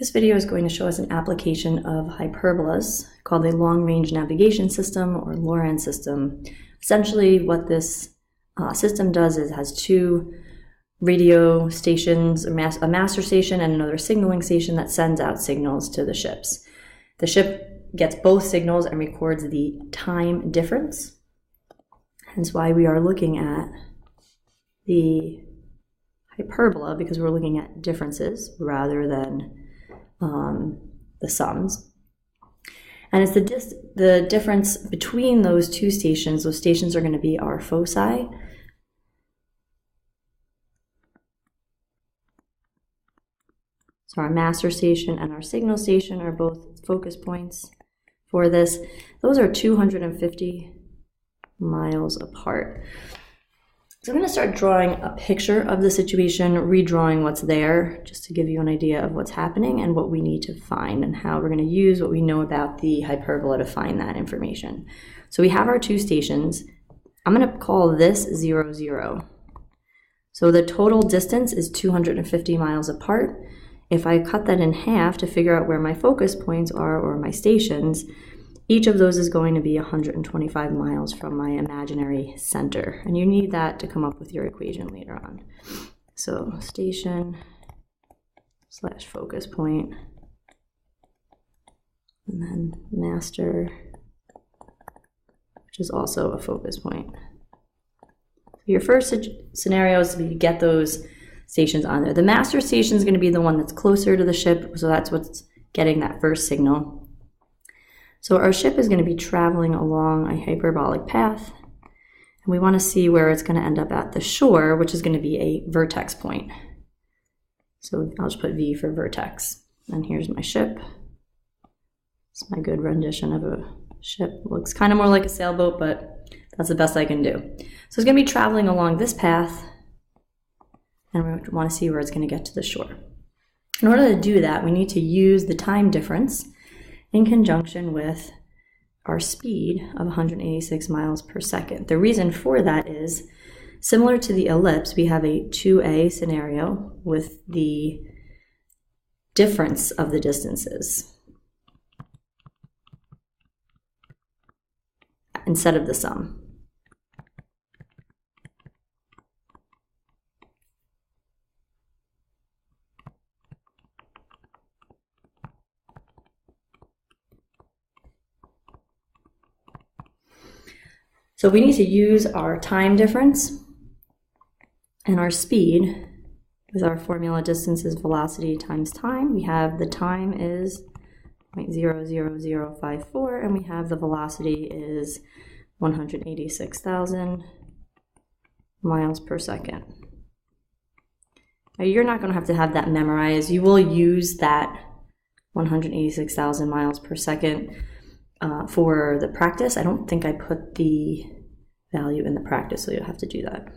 This video is going to show us an application of hyperbolas called a long-range navigation system or LORAN system. Essentially what this system does is it has two radio stations, a master station and another signaling station that sends out signals to the ships. The ship gets both signals and records the time difference, hence why we are looking at the hyperbola, because we're looking at differences rather than the sums. And it's the difference between those two stations. Those stations are going to be our foci. So our master station and our signal station are both focus points for this. Those are 250 miles apart. So I'm going to start drawing a picture of the situation, redrawing what's there, just to give you an idea of what's happening and what we need to find and how we're going to use what we know about the hyperbola to find that information. So we have our two stations. I'm going to call this 0, 0. So the total distance is 250 miles apart. If I cut that in half to figure out where my focus points are or my stations, each of those is going to be 125 miles from my imaginary center. And you need that to come up with your equation later on. So station / focus point, and then master, which is also a focus point. Your first scenario is to get those stations on there. The master station is going to be the one that's closer to the ship, so that's what's getting that first signal. So our ship is going to be traveling along a hyperbolic path, and we want to see where it's going to end up at the shore, which is going to be a vertex point. So I'll just put V for vertex. And here's my ship. It's my good rendition of a ship. Looks kind of more like a sailboat, but that's the best I can do. So it's going to be traveling along this path, and we want to see where it's going to get to the shore. In order to do that, we need to use the time difference in conjunction with our speed of 186 miles per second. The reason for that is, similar to the ellipse, we have a 2A scenario with the difference of the distances instead of the sum. So we need to use our time difference and our speed with our formula. Distance is velocity times time. We have the time is 0.00054, and we have the velocity is 186,000 miles per second. Now, you're not going to have that memorized. You will use that 186,000 miles per second for the practice. I don't think I put the value in the practice, so you'll have to do that.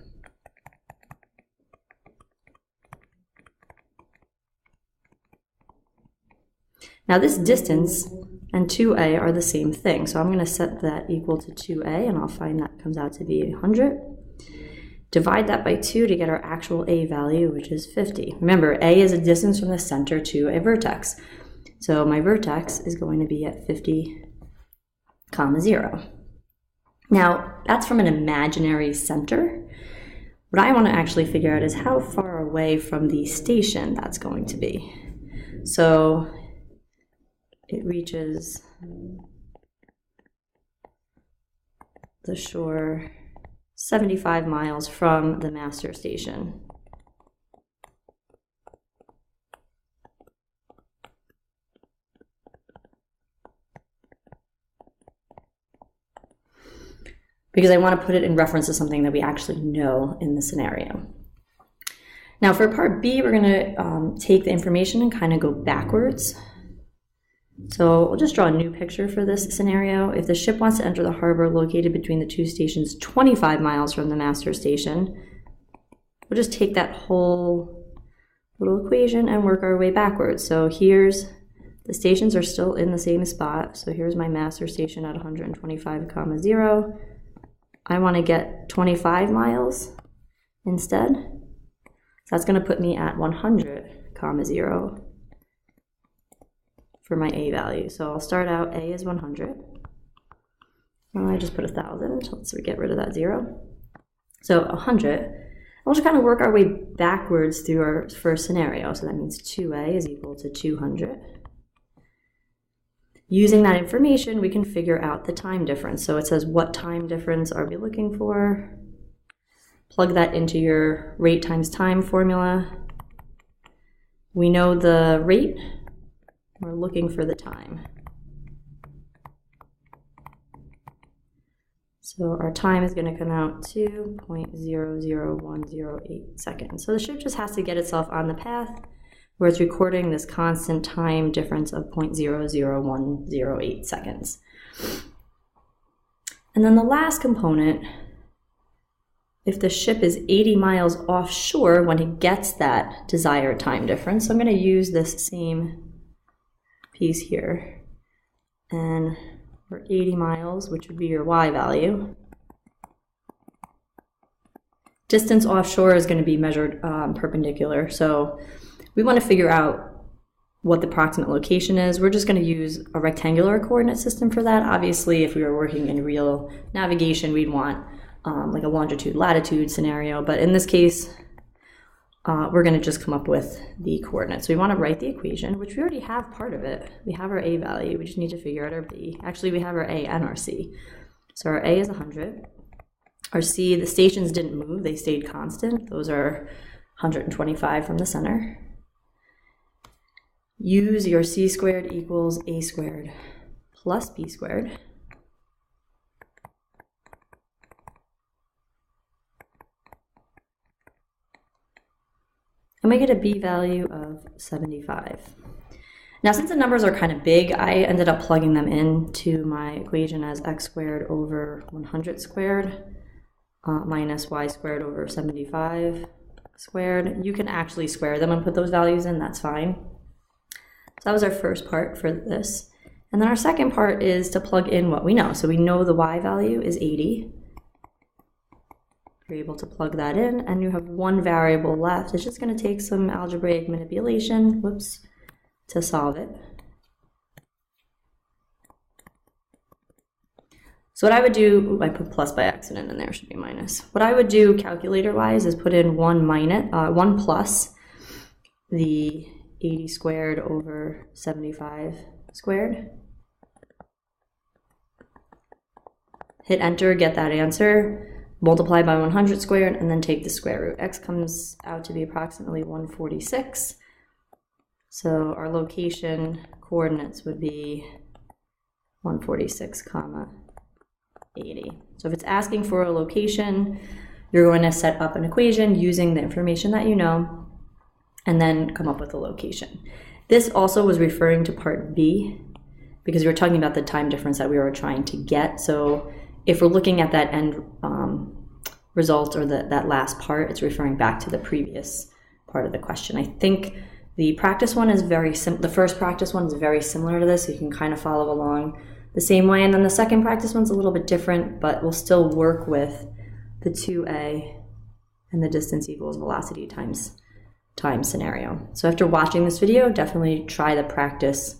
Now this distance and 2A are the same thing, so I'm going to set that equal to 2A, and I'll find that comes out to be 100. Divide that by 2 to get our actual A value, which is 50. Remember, A is a distance from the center to a vertex. So my vertex is going to be at 50, 0. Now, that's from an imaginary center. What I want to actually figure out is how far away from the station that's going to be. So it reaches the shore 75 miles from the master station. Because I want to put it in reference to something that we actually know in the scenario. Now for part B, we're going to take the information and kind of go backwards. So we'll just draw a new picture for this scenario. If the ship wants to enter the harbor located between the two stations 25 miles from the master station, we'll just take that whole little equation and work our way backwards. So here's, the stations are still in the same spot. So here's my master station at 125, 0. I want to get 25 miles instead. So that's going to put me at 100, 0. for my A value. So I'll start out, A is 100. Well, I just put 1,000, let's get rid of that 0. So 100, we'll just kind of work our way backwards through our first scenario. So that means 2A is equal to 200. Using that information, we can figure out the time difference. So it says, what time difference are we looking for? Plug that into your rate times time formula. We know the rate, we're looking for the time. So our time is going to come out to 0.00108 seconds. So the ship just has to get itself on the path where it's recording this constant time difference of 0.00108 seconds. And then the last component, if the ship is 80 miles offshore when it gets that desired time difference, so I'm going to use this same piece here. And for 80 miles, which would be your Y value, distance offshore is going to be measured perpendicular. So we want to figure out what the approximate location is. We're just going to use a rectangular coordinate system for that. Obviously, if we were working in real navigation, we'd want like a longitude, latitude scenario. But in this case, we're going to just come up with the coordinates. So we want to write the equation, which we already have part of it. We have our A value. We just need to figure out our B. Actually, we have our A and our C. So our A is 100. Our C, the stations didn't move. They stayed constant. Those are 125 from the center. Use your C squared equals A squared plus B squared. And we get a B value of 75. Now, since the numbers are kind of big, I ended up plugging them into my equation as x squared over 100 squared minus y squared over 75 squared. You can actually square them and put those values in, that's fine. So that was our first part for this. And then our second part is to plug in what we know. So we know the y value is 80. You're able to plug that in, and you have one variable left. It's just going to take some algebraic manipulation, to solve it. So what I would do, I put plus by accident in there, should be minus. What I would do calculator-wise is put in 1 plus the 80 squared over 75 squared. Hit enter, get that answer. Multiply by 100 squared, and then take the square root. X comes out to be approximately 146. So our location coordinates would be 146, comma 80. So if it's asking for a location, you're going to set up an equation using the information that you know, and then come up with a location. This also was referring to part B, because we were talking about the time difference that we were trying to get. So if we're looking at that end result, or that last part, it's referring back to the previous part of the question. I think the practice one is the first practice one is very similar to this, so you can kind of follow along the same way. And then the second practice one's a little bit different, but we'll still work with the 2A and the distance equals velocity times time scenario. So after watching this video, definitely try the practice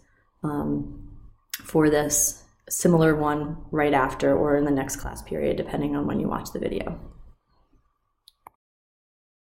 for this similar one right after or in the next class period, depending on when you watch the video.